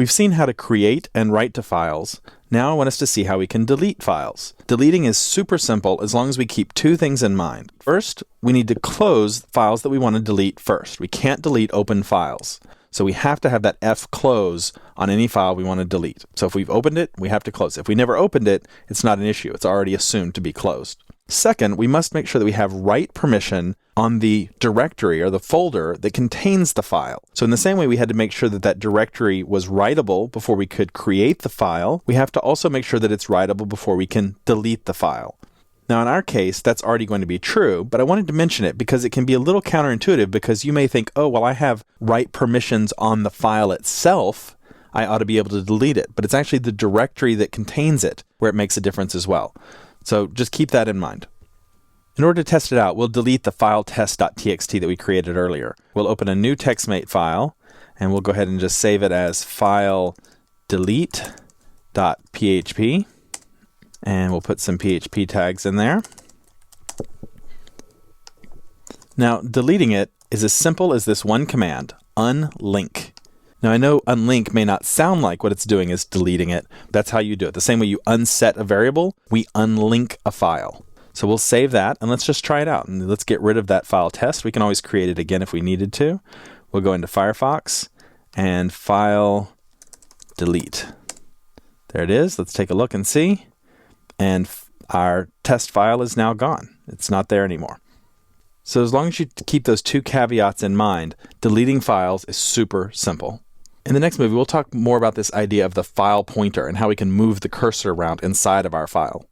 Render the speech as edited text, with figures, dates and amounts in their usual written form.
We've seen how to create and write to files. Now I want us to see how we can delete files. Deleting is super simple as long as we keep two things in mind. First, we need to close files that we want to delete first. We can't delete open files. So we have to have that F close on any file we want to delete. So if we've opened it, we have to close it. If we never opened it, it's not an issue. It's already assumed to be closed. Second, we must make sure that we have write permission on the directory or the folder that contains the file. So in the same way we had to make sure that that directory was writable before we could create the file, we have to also make sure that it's writable before we can delete the file. Now in our case, that's already going to be true, but I wanted to mention it because it can be a little counterintuitive because you may think, oh, well, I have write permissions on the file itself. I ought to be able to delete it. But it's actually the directory that contains it where it makes a difference as well. So just keep that in mind. In order to test it out, we'll delete the file test.txt that we created earlier. We'll open a new TextMate file, and we'll go ahead and just save it as file delete.php. And we'll put some PHP tags in there. Now, deleting it is as simple as this one command, unlink. Now, I know unlink may not sound like what it's doing is deleting it. That's how you do it. The same way you unset a variable, we unlink a file. So we'll save that, and let's just try it out. And let's get rid of that file test. We can always create it again if we needed to. We'll go into Firefox and file delete. There it is. Let's take a look and see. And our test file is now gone. It's not there anymore. So as long as you keep those two caveats in mind, deleting files is super simple. In the next movie, we'll talk more about this idea of the file pointer and how we can move the cursor around inside of our file.